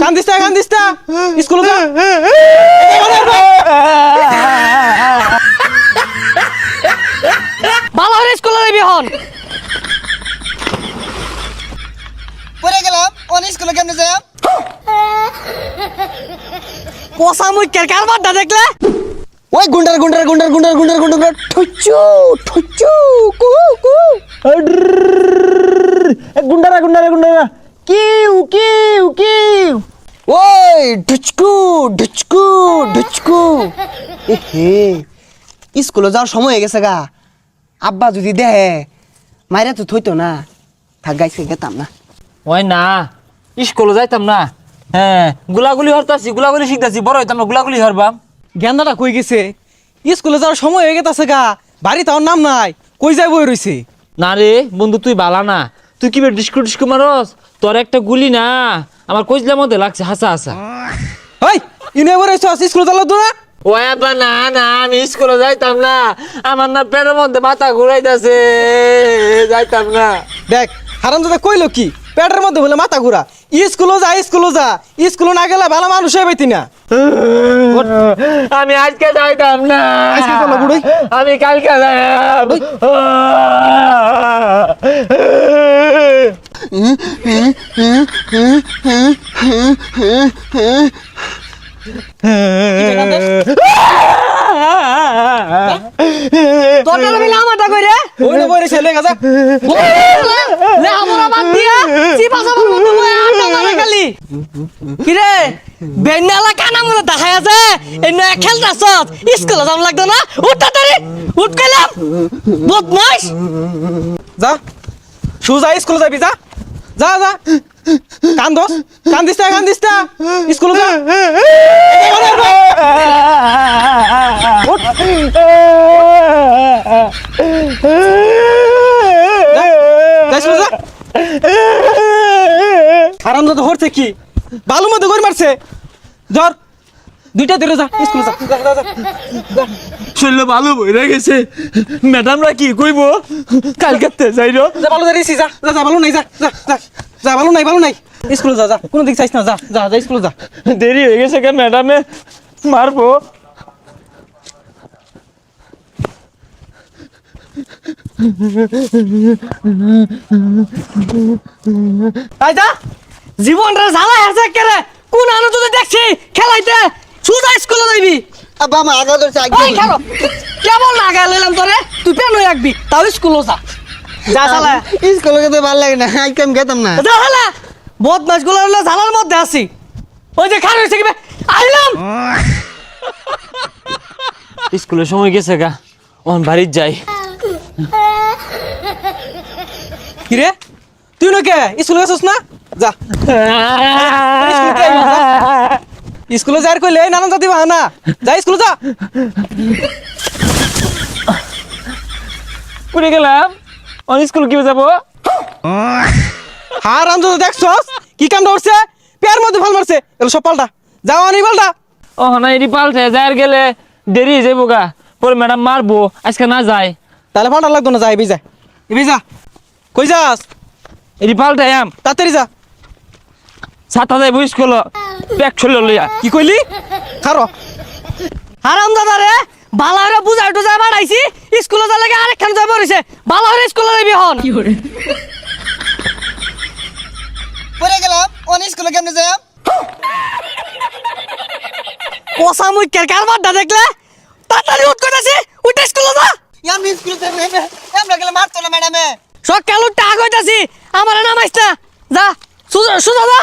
কান দিস না স্কুলে যা ভালো করে স্কুলে যাবি হন পড়ে গেলাম অন স্কুলে কেমনে যাই পোষা মুই কারবার দা দেখলে ওই গুন্ডার ঠুচু ঠুচু কু কু গুন্ডারা কিউ কিউ কিউ ওই ঢুচকু ঢুচকু ঢুচকু এহে স্কুলে যাওয়ার সময় হয়ে গেছে গা আব্বা যদি দেহে মাইরা তো থইতো না থাক গাইছে গেতাম না ওই না স্কুলে যাইতাম না হ্যাঁ গুলাগুলি হরতাছি গুলাগুলি শিখতাছি বড় হইতাম না গুলাগুলি হরবাম গেন্দাটা কই গেছে স্কুলে যাওয়ার সময় হয়ে গেছে গা বাড়ি তার নাম নাই কই যাই বই রইছে না রে বন্ধু তুই বালা না তুই কি ডিস্কু মারস তোর একটা গুলি না আমার কইজলার মধ্যে লাগছে হাসা হাসা ওই ইনে বই রইছ স্কুলে যালো তো না ওই আব্বা না না আমি স্কুলে যাইতাম না আমার না পেটের মধ্যে মাথা ঘুরাইতাছে যাইতাম না দেখ হারামজাদা কইলো কি পেটের মধ্যে বলে মাথা ঘুরা স্কুলে যা স্কুলে না গেলে ভালো মানুষ হইবি না আমি আজকে যাইতাম না আজকে চলো বুড়ি আমি কালকে যাইতাম তোর আমি লামাটা কইরে ওই না বই রইছে লেগা যা লে আমরা বাদ দিয়া চিপা সাবার মতো বই আটা মারা খালি কি রে বেনালা কানা মনে দেখায় আছে এই নয়া খেলতাছ স্কুলে যাম লাগতো না উঠ তাড়াতাড়ি উঠ কইলাম বদমাশ যা সুজা স্কুলে যাবি যা যা যা কান দিস না স্কুলে যা আরামদাদ হরছে কি বালু মধ্যে গড়ি মারছে জ্বর দুইটা ধরে যা স্কুলে যা শরীরে ভালো বইরা গেছে ম্যাডামরা কি কইব কালকে যাইরো যা ভালো দাঁড়িয়েছি যা যা যা ভালো নাই যা যা যা যা ভালো নাই স্কুলে যা যা কোনো দিক চাইছ না যা যা যা স্কুলে যা দেরি হয়ে গেছে কে ম্যাডামে মারবো তাই যা জীবনটা জ্বালা আছে কেরে কোন আনো তুই দেখছি খেলাইতে সুজা স্কুলে যাইবি আব্বা আমার আগা ধরছে ওই খেলো কেমন লাগা লইলাম তোরে তুই পেন হয়ে রাখবি তাও স্কুলে যা যা শালা স্কুলে যেতে ভালো লাগে না আজকে আমি গেতাম না যা শালা বদমাশ গুলো হলো জ্বালার মধ্যে আছি ওই যে খান হইছে কি বে? আইলাম স্কুলের সময় গেছে গা ওন বাড়ির যাই কি রে তুই নকে স্কুলে গেছস না যা স্কুলে যাই কইলে নানান জাতি বাহানা যা স্কুলে যা পুরে গেলাম অন স্কুল কি যাবো হারাম যদি দেখছস কি কাম করছে পেয়ার মধ্যে ভাল মারছে এগুলো সব পাল্টা যাও আনি পাল্টা ও না এটি পাল্টে যার গেলে দেরি হয়ে যাবো গা পরে ম্যাডাম মারবো আজকে না যায় তাহলে পাল্টা লাগতো না যা এবি যা কই যাস এটি পাল্টে আম তাড়াতাড়ি যা ছাতা যাইবো স্কুল ব্যাগ ছড়ল লইয়া কি কইলি খারো হারাম দাদা রে বালা হরে বুঝাই টুজাই বাড়াইছি স্কুলে যা লাগে আরেকখান যাই পড়িছে বালা হরে স্কুলে যাবি হন পড়ে গেলাম অন স্কুলে কেমনে যাই পোষা মুই কারবার দা দেখলে তাড়াতাড়ি উঠ কইতাছি উঠ স্কুলে যা আমি স্কুলে যাই আমরা গেলে মারতো না ম্যাডামে সকাল উঠ টাক হইতাছি আমার নামাইছ না যা সুজা যা